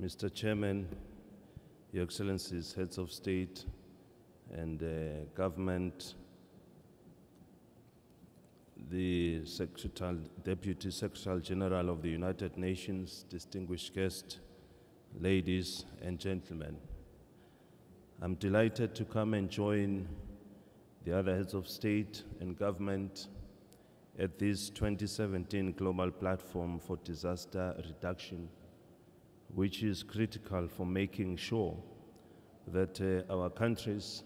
Mr. Chairman, Your Excellencies, Heads of State and Government, the Deputy Secretary General of the United Nations, distinguished guests, ladies and gentlemen. I'm delighted to come and join the other heads of state and government at this 2017 Global Platform for Disaster Reduction, which is critical for making sure that our countries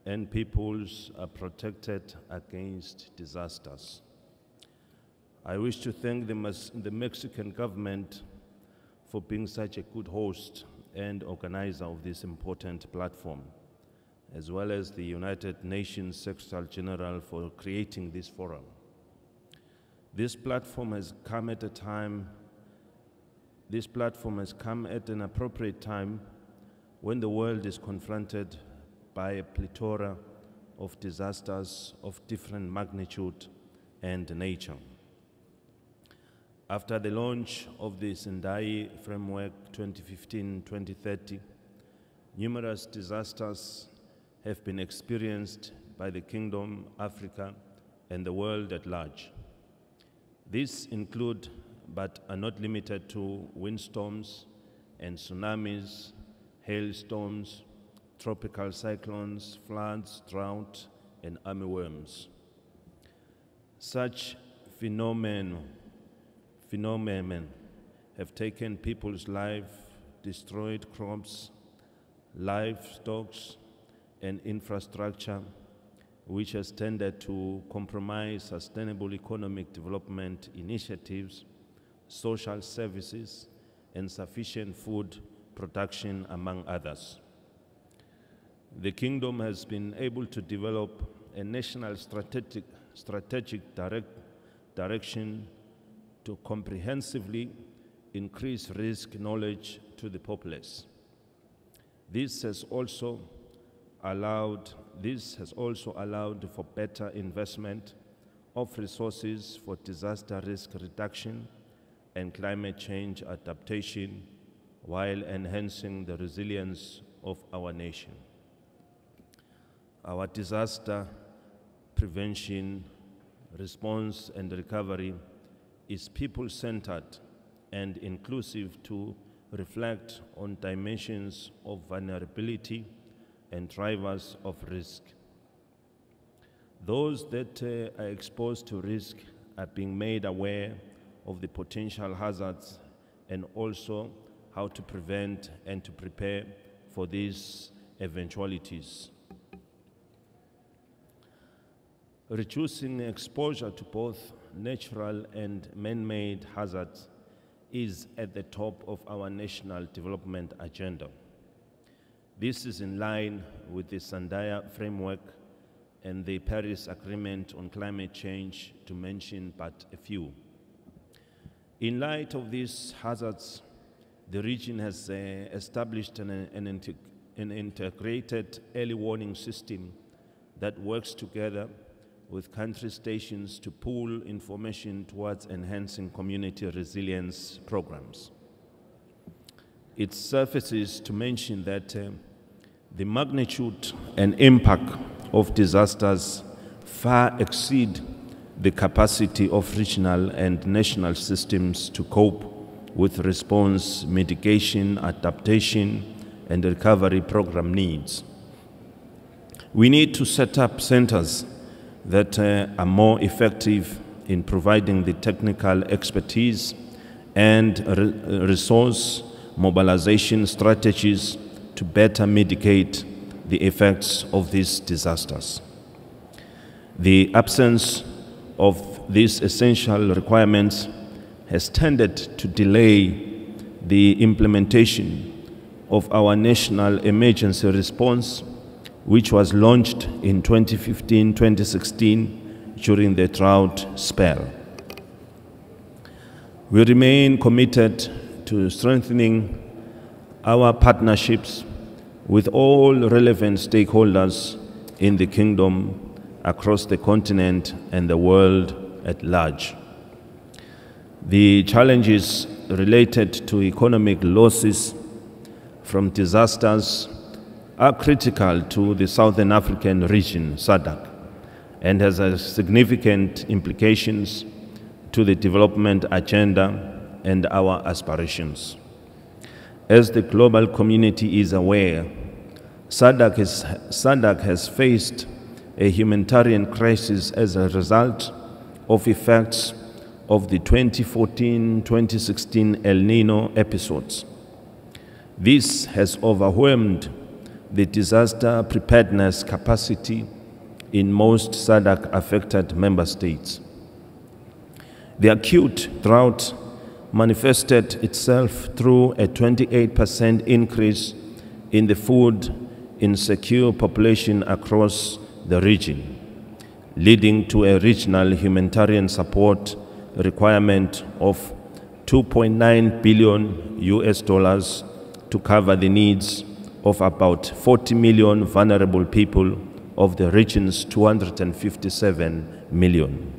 and peoples are protected against disasters. I wish to thank the Mexican government for being such a good host and organizer of this important platform, as well as the United Nations Secretary General for creating this forum. This platform has come at an appropriate time when the world is confronted by a plethora of disasters of different magnitude and nature. After the launch of the Sendai Framework 2015-2030, numerous disasters have been experienced by the Kingdom, Africa, and the world at large. These include, but are not limited to, windstorms and tsunamis, hailstorms, tropical cyclones, floods, drought, and armyworms. Such phenomena have taken people's lives, destroyed crops, livestock, and infrastructure, which has tended to compromise sustainable economic development initiatives, social services, and sufficient food production, among others. The Kingdom has been able to develop a national strategic direction to comprehensively increase risk knowledge to the populace. This has also allowed for better investment of resources for disaster risk reduction and climate change adaptation, while enhancing the resilience of our nation. Our disaster prevention, response, and recovery is people-centered and inclusive to reflect on dimensions of vulnerability and drivers of risk. Those that are exposed to risk are being made aware of the potential hazards and also how to prevent and to prepare for these eventualities. Reducing exposure to both natural and man-made hazards is at the top of our national development agenda. This is in line with the Sendai Framework and the Paris Agreement on Climate Change, to mention but a few. In light of these hazards, the region has established an integrated early warning system that works together with country stations to pool information towards enhancing community resilience programs. It suffices to mention that the magnitude and impact of disasters far exceed the capacity of regional and national systems to cope with response, mitigation, adaptation, and recovery program needs. We need to set up centers that are more effective in providing the technical expertise and resource mobilization strategies to better mitigate the effects of these disasters. The absence of these essential requirements has tended to delay the implementation of our national emergency response, which was launched in 2015-2016 during the drought spell. We remain committed to strengthening our partnerships with all relevant stakeholders in the Kingdom, across the continent, and the world at large. The challenges related to economic losses from disasters are critical to the Southern African region, SADC, and has significant implications to the development agenda and our aspirations. As the global community is aware, SADC has faced a humanitarian crisis as a result of effects of the 2014-2016 El Nino episodes. This has overwhelmed the disaster preparedness capacity in most SADC-affected member states. The acute drought manifested itself through a 28% increase in the food insecure population across the region, leading to a regional humanitarian support requirement of $2.9 billion to cover the needs of about 40 million vulnerable people of the region's 257 million.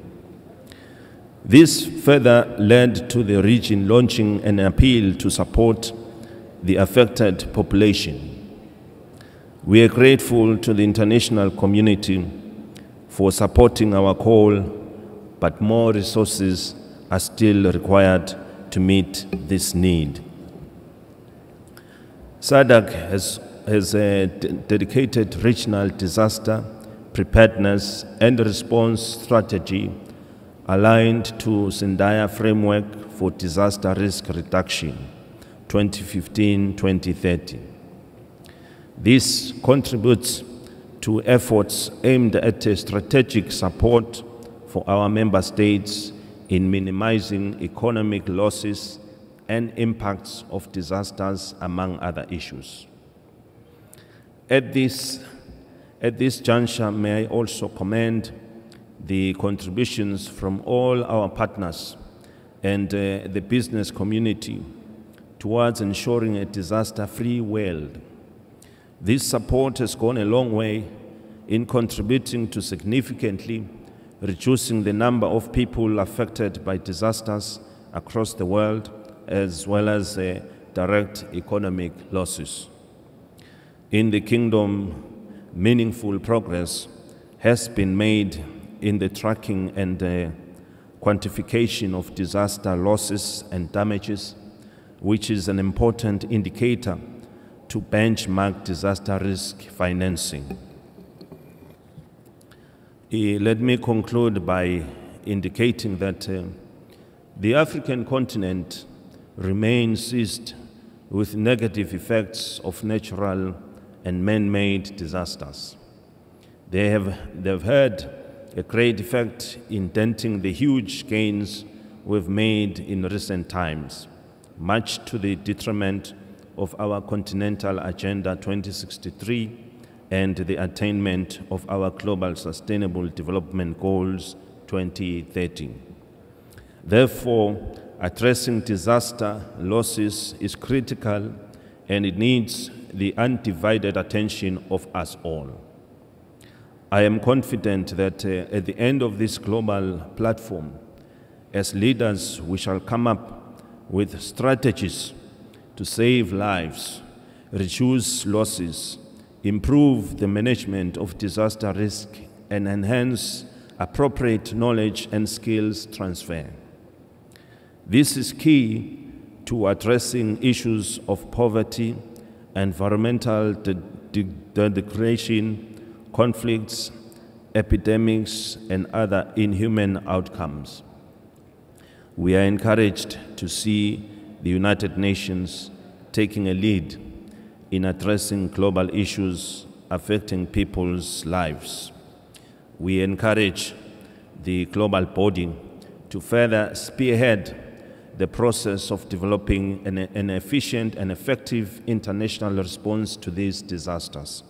This further led to the region launching an appeal to support the affected population. We are grateful to the international community for supporting our call, but more resources are still required to meet this need. SADC has a dedicated regional disaster preparedness and response strategy aligned to Sendai Framework for Disaster Risk Reduction 2015-2030. This contributes to efforts aimed at strategic support for our member states in minimizing economic losses and impacts of disasters, among other issues. At this juncture, may I also commend the contributions from all our partners and the business community towards ensuring a disaster-free world. This support has gone a long way in contributing to significantly reducing the number of people affected by disasters across the world, as well as direct economic losses. In the Kingdom, meaningful progress has been made in the tracking and quantification of disaster losses and damages, which is an important indicator to benchmark disaster risk financing. Let me conclude by indicating that the African continent remains seized with negative effects of natural and man-made disasters. They've had a great effect in denting the huge gains we've made in recent times, much to the detriment of our Continental Agenda 2063 and the attainment of our Global Sustainable Development Goals 2030. Therefore, addressing disaster losses is critical, and it needs the undivided attention of us all. I am confident that at the end of this global platform, as leaders, we shall come up with strategies to save lives, reduce losses, improve the management of disaster risk, and enhance appropriate knowledge and skills transfer. This is key to addressing issues of poverty, environmental degradation, conflicts, epidemics, and other inhuman outcomes. We are encouraged to see the United Nations taking a lead in addressing global issues affecting people's lives. We encourage the global body to further spearhead the process of developing an efficient and effective international response to these disasters.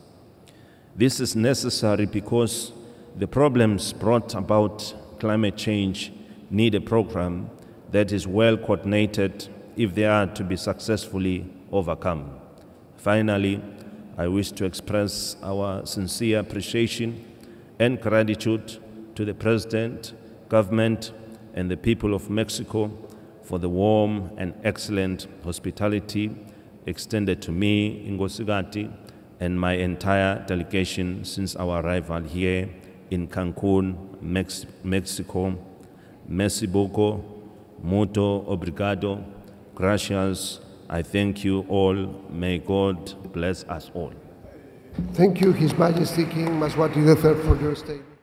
This is necessary because the problems brought about climate change need a program that is well coordinated if they are to be successfully overcome. Finally, I wish to express our sincere appreciation and gratitude to the President, government, and the people of Mexico for the warm and excellent hospitality extended to me, Ngosigati, and my entire delegation since our arrival here in Cancun, Mexico. Merci beaucoup, muito obrigado, gracias. I thank you all. May God bless us all. Thank you, His Majesty King Maswati III, for your statement.